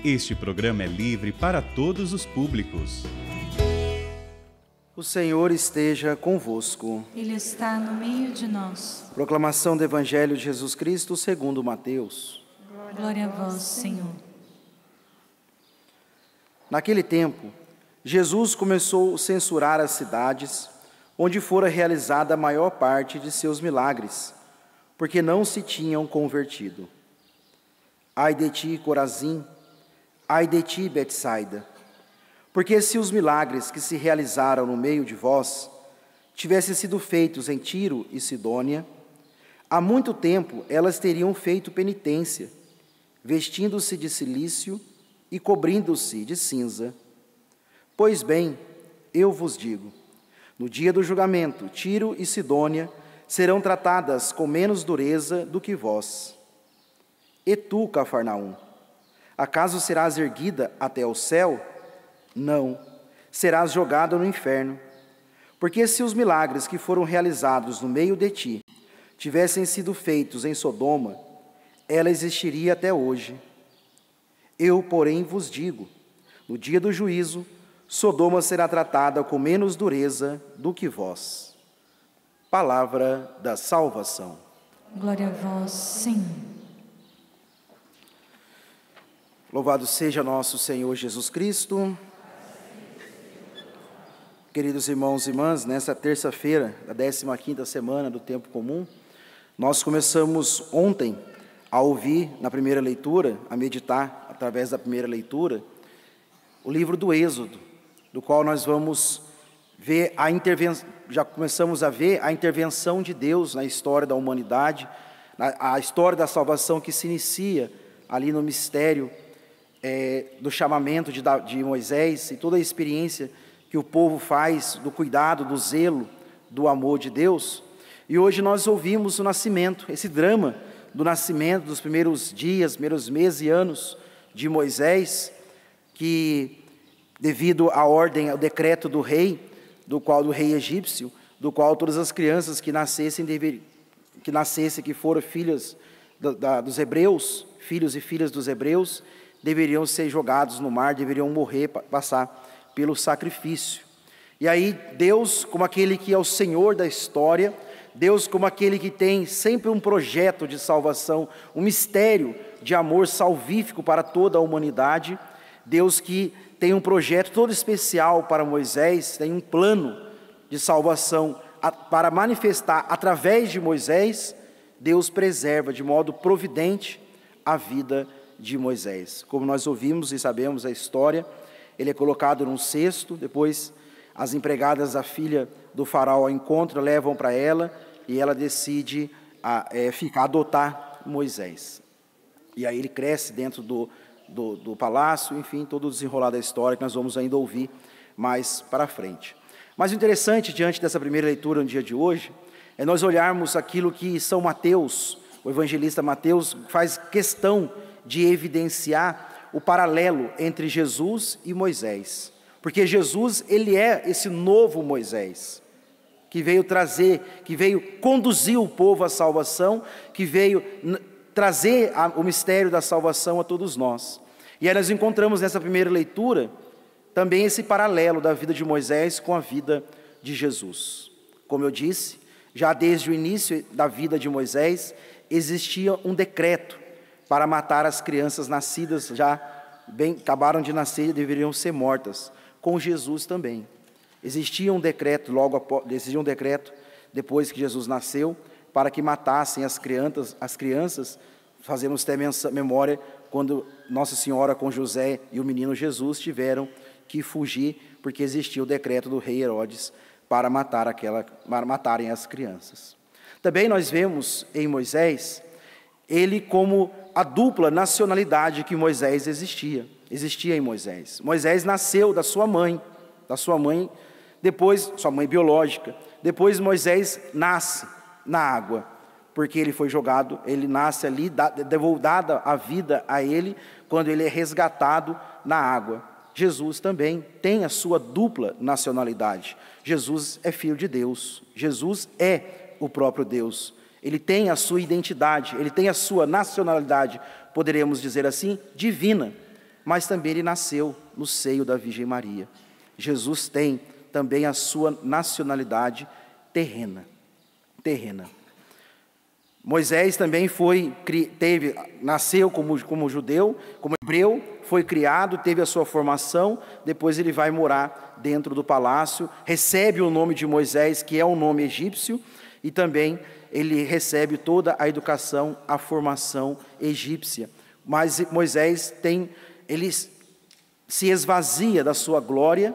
Este programa é livre para todos os públicos. O Senhor esteja convosco. Ele está no meio de nós. Proclamação do Evangelho de Jesus Cristo segundo Mateus. Glória a vós, Senhor. Naquele tempo, Jesus começou a censurar as cidades onde fora realizada a maior parte de seus milagres, porque não se tinham convertido. Ai de ti, Corazim! Ai de ti, Betsaida! Porque se os milagres que se realizaram no meio de vós tivessem sido feitos em Tiro e Sidônia, há muito tempo elas teriam feito penitência, vestindo-se de cilício e cobrindo-se de cinza. Pois bem, eu vos digo, no dia do julgamento, Tiro e Sidônia serão tratadas com menos dureza do que vós. E tu, Cafarnaum, acaso serás erguida até o céu? Não, serás jogada no inferno. Porque se os milagres que foram realizados no meio de ti tivessem sido feitos em Sodoma, ela existiria até hoje. Eu, porém, vos digo, no dia do juízo, Sodoma será tratada com menos dureza do que vós. Palavra da salvação. Glória a vós, Senhor. Louvado seja nosso Senhor Jesus Cristo. Queridos irmãos e irmãs, nesta terça-feira da 15ª semana do Tempo Comum, nós começamos ontem a ouvir na primeira leitura, a meditar através da primeira leitura, o livro do Êxodo, do qual nós vamos ver já começamos a ver a intervenção de Deus na história da humanidade, a história da salvação que se inicia ali no mistério do chamamento de Moisés e toda a experiência que o povo faz do cuidado, do zelo, do amor de Deus. E hoje nós ouvimos o nascimento, esse drama do nascimento, dos primeiros dias, primeiros meses e anos de Moisés, que devido à ordem, ao decreto do rei egípcio, do qual todas as crianças que foram filhas dos hebreus, filhos e filhas dos hebreus, deveriam ser jogados no mar, deveriam morrer, passar pelo sacrifício. E aí Deus, como aquele que é o Senhor da história, Deus como aquele que tem sempre um projeto de salvação, um mistério de amor salvífico para toda a humanidade, Deus que tem um projeto todo especial para Moisés, tem um plano de salvação para manifestar através de Moisés, Deus preserva de modo providente a vida de Moisés. Como nós ouvimos e sabemos a história, ele é colocado num cesto, depois as empregadas da filha do faraó encontram, levam para ela e ela decide adotar Moisés. E aí ele cresce dentro do palácio, enfim, todo o desenrolar da história que nós vamos ainda ouvir mais para frente. Mas o interessante, diante dessa primeira leitura no dia de hoje, é nós olharmos aquilo que São Mateus, o evangelista Mateus, faz questão de evidenciar o paralelo entre Jesus e Moisés. Porque Jesus, ele é esse novo Moisés, que veio conduzir o povo à salvação, que veio trazer o mistério da salvação a todos nós. E aí nós encontramos nessa primeira leitura também esse paralelo da vida de Moisés com a vida de Jesus. Como eu disse, já desde o início da vida de Moisés, existia um decreto para matar as crianças nascidas, acabaram de nascer e deveriam ser mortas. Com Jesus também. Existia um decreto, depois que Jesus nasceu, para que matassem as crianças, fazemos até memória quando Nossa Senhora com José e o menino Jesus tiveram que fugir, porque existia o decreto do rei Herodes para matarem as crianças. Também nós vemos em Moisés, ele como a dupla nacionalidade que Moisés existia em Moisés. Moisés nasceu da sua mãe, depois, sua mãe biológica. Depois Moisés nasce na água, porque ele foi jogado, ele nasce ali, dada a vida a ele, quando ele é resgatado na água. Jesus também tem a sua dupla nacionalidade. Jesus é filho de Deus, Jesus é o próprio Deus. Ele tem a sua identidade, ele tem a sua nacionalidade, poderemos dizer assim, divina. mas também ele nasceu no seio da Virgem Maria. Jesus tem também a sua nacionalidade terrena. Moisés também nasceu como judeu, como hebreu, foi criado, teve a sua formação, depois ele vai morar dentro do palácio, recebe o nome de Moisés, que é um nome egípcio, e também ele recebe toda a educação, a formação egípcia. Mas Moisés ele se esvazia da sua glória,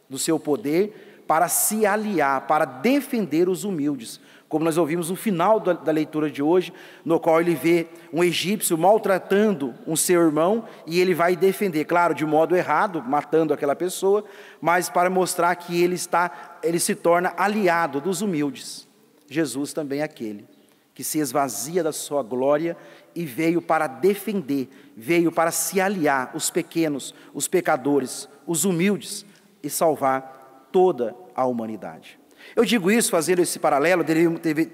do seu poder, para se aliar, para defender os humildes. Como nós ouvimos no final da leitura de hoje, no qual ele vê um egípcio maltratando um seu irmão, e ele vai defender, claro, de modo errado, matando aquela pessoa, mas para mostrar que ele se torna aliado dos humildes. Jesus também é aquele que se esvazia da sua glória e veio para defender, veio para se aliar os pequenos, os pecadores, os humildes e salvar toda a humanidade. Eu digo isso fazendo esse paralelo,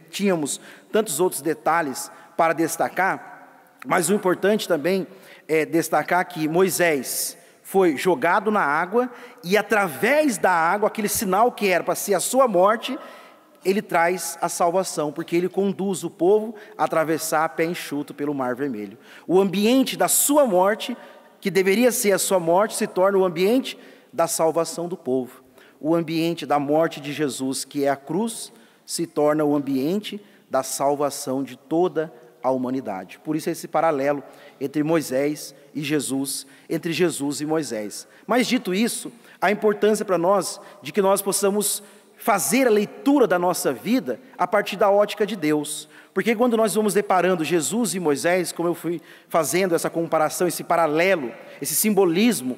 tínhamos tantos outros detalhes para destacar, mas o importante também é destacar que Moisés foi jogado na água e através da água, aquele sinal que era para ser a sua morte, ele traz a salvação, porque ele conduz o povo a atravessar a pé enxuto pelo Mar Vermelho. O ambiente da sua morte, que deveria ser a sua morte, se torna o ambiente da salvação do povo. O ambiente da morte de Jesus, que é a cruz, se torna o ambiente da salvação de toda a humanidade. Por isso esse paralelo entre Moisés e Jesus, entre Jesus e Moisés. Mas dito isso, a importância para nós de que nós possamos fazer a leitura da nossa vida a partir da ótica de Deus. Porque quando nós vamos deparando Jesus e Moisés, como eu fui fazendo essa comparação, esse paralelo, esse simbolismo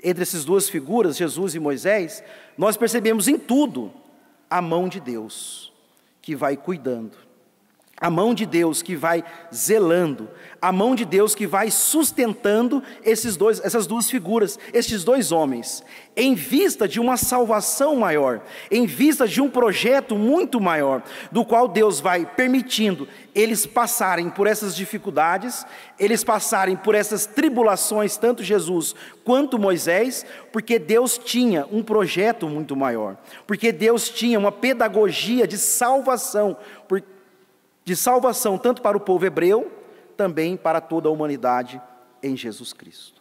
entre essas duas figuras, Jesus e Moisés, nós percebemos em tudo a mão de Deus que vai cuidando, a mão de Deus que vai zelando, a mão de Deus que vai sustentando essas duas figuras, estes dois homens, em vista de uma salvação maior, em vista de um projeto muito maior, do qual Deus vai permitindo eles passarem por essas dificuldades, eles passarem por essas tribulações, tanto Jesus quanto Moisés, porque Deus tinha um projeto muito maior, porque Deus tinha uma pedagogia de salvação tanto para o povo hebreu, também para toda a humanidade em Jesus Cristo.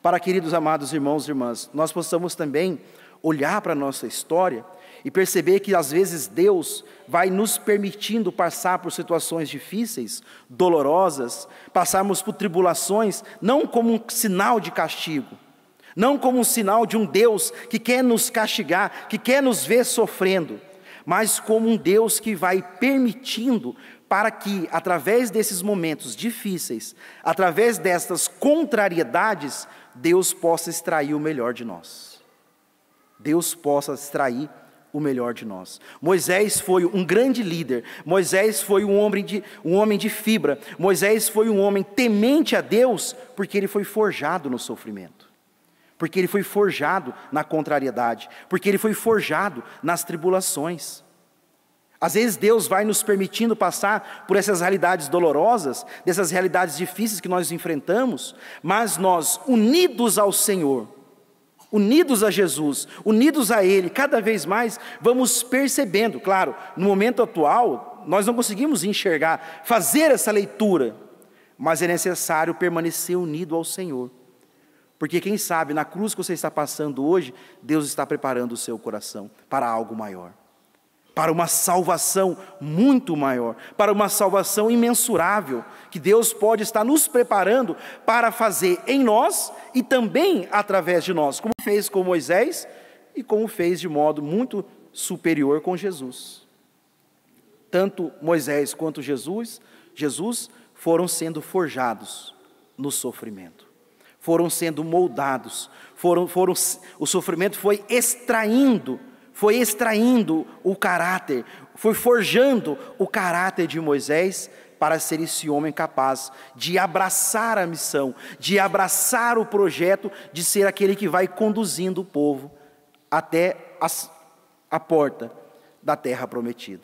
Para, queridos amados irmãos e irmãs, nós possamos também olhar para a nossa história e perceber que às vezes Deus vai nos permitindo passar por situações difíceis, dolorosas, passarmos por tribulações, não como um sinal de castigo, não como um sinal de um Deus que quer nos castigar, que quer nos ver sofrendo, mas como um Deus que vai permitindo para que, através desses momentos difíceis, através destas contrariedades, Deus possa extrair o melhor de nós. Deus possa extrair o melhor de nós. Moisés foi um grande líder, Moisés foi um homem de fibra, Moisés foi um homem temente a Deus, porque ele foi forjado no sofrimento. Porque ele foi forjado na contrariedade, porque ele foi forjado nas tribulações. Às vezes Deus vai nos permitindo passar por essas realidades dolorosas, dessas realidades difíceis que nós enfrentamos, mas nós, unidos ao Senhor, unidos a Jesus, unidos a Ele, cada vez mais vamos percebendo, claro, no momento atual, nós não conseguimos enxergar, fazer essa leitura, mas é necessário permanecer unido ao Senhor. Porque quem sabe, na cruz que você está passando hoje, Deus está preparando o seu coração para algo maior. Para uma salvação muito maior, para uma salvação imensurável, que Deus pode estar nos preparando para fazer em nós e também através de nós, como fez com Moisés e como fez de modo muito superior com Jesus. Tanto Moisés quanto Jesus foram sendo forjados no sofrimento. Foram sendo moldados, o sofrimento foi extraindo o caráter, foi forjando o caráter de Moisés para ser esse homem capaz de abraçar a missão, de abraçar o projeto, de ser aquele que vai conduzindo o povo até a porta da terra prometida.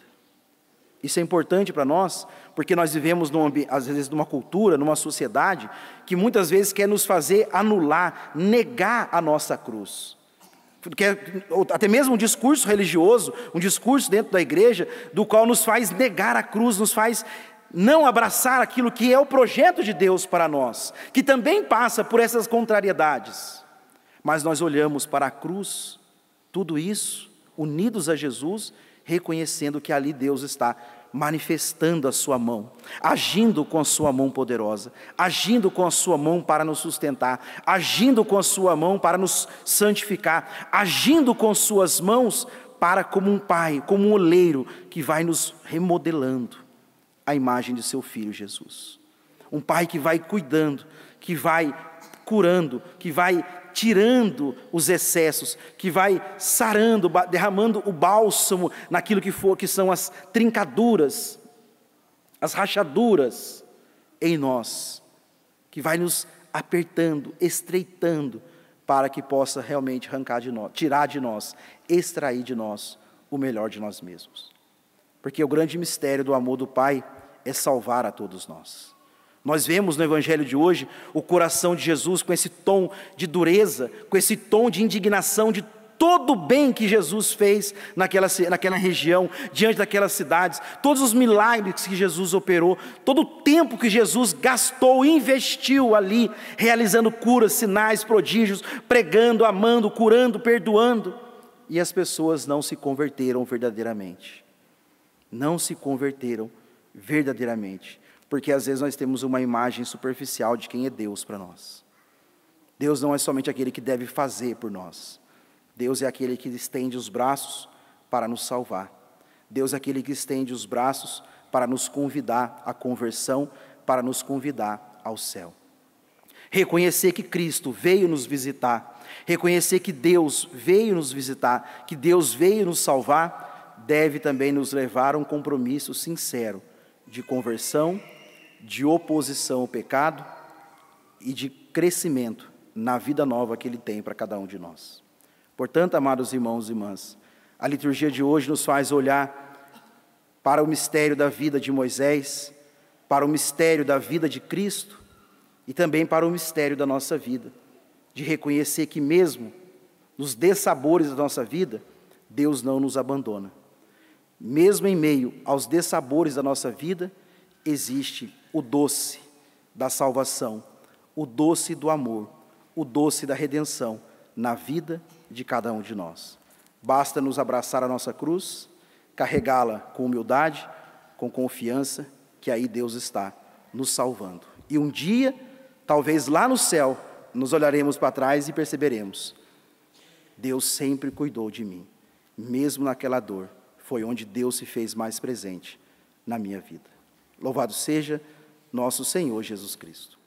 Isso é importante para nós, porque nós vivemos, às vezes, numa cultura, numa sociedade, que muitas vezes quer nos fazer anular, negar a nossa cruz. Até mesmo um discurso religioso, um discurso dentro da igreja, do qual nos faz negar a cruz, nos faz não abraçar aquilo que é o projeto de Deus para nós, que também passa por essas contrariedades. Mas nós olhamos para a cruz, tudo isso, unidos a Jesus, reconhecendo que ali Deus está manifestando a sua mão, agindo com a sua mão poderosa, agindo com a sua mão para nos sustentar, agindo com a sua mão para nos santificar, agindo com suas mãos para, como um pai, como um oleiro que vai nos remodelando a imagem de seu Filho Jesus. Um pai que vai cuidando, que vai curando, que vai tirando os excessos, que vai sarando, derramando o bálsamo naquilo que são as trincaduras, as rachaduras em nós, que vai nos apertando, estreitando, para que possa realmente arrancar de nós, tirar de nós, extrair de nós o melhor de nós mesmos. Porque o grande mistério do amor do Pai é salvar a todos nós. Nós vemos no Evangelho de hoje o coração de Jesus com esse tom de dureza, com esse tom de indignação de todo o bem que Jesus fez naquela região, diante daquelas cidades, todos os milagres que Jesus operou, todo o tempo que Jesus gastou, investiu ali, realizando curas, sinais, prodígios, pregando, amando, curando, perdoando, e as pessoas não se converteram verdadeiramente. Não se converteram verdadeiramente. Porque às vezes nós temos uma imagem superficial de quem é Deus para nós. Deus não é somente aquele que deve fazer por nós. Deus é aquele que estende os braços para nos salvar. Deus é aquele que estende os braços para nos convidar à conversão, para nos convidar ao céu. Reconhecer que Cristo veio nos visitar, reconhecer que Deus veio nos visitar, que Deus veio nos salvar, deve também nos levar a um compromisso sincero de conversão, de oposição ao pecado e de crescimento na vida nova que Ele tem para cada um de nós. Portanto, amados irmãos e irmãs, a liturgia de hoje nos faz olhar para o mistério da vida de Moisés, para o mistério da vida de Cristo e também para o mistério da nossa vida, de reconhecer que mesmo nos dessabores da nossa vida, Deus não nos abandona. Mesmo em meio aos dessabores da nossa vida, existe o doce da salvação, o doce do amor, o doce da redenção na vida de cada um de nós. Basta nos abraçar a nossa cruz, carregá-la com humildade, com confiança, que aí Deus está nos salvando. E um dia, talvez lá no céu, nos olharemos para trás e perceberemos: Deus sempre cuidou de mim, mesmo naquela dor, foi onde Deus se fez mais presente na minha vida. Louvado seja nosso Senhor Jesus Cristo.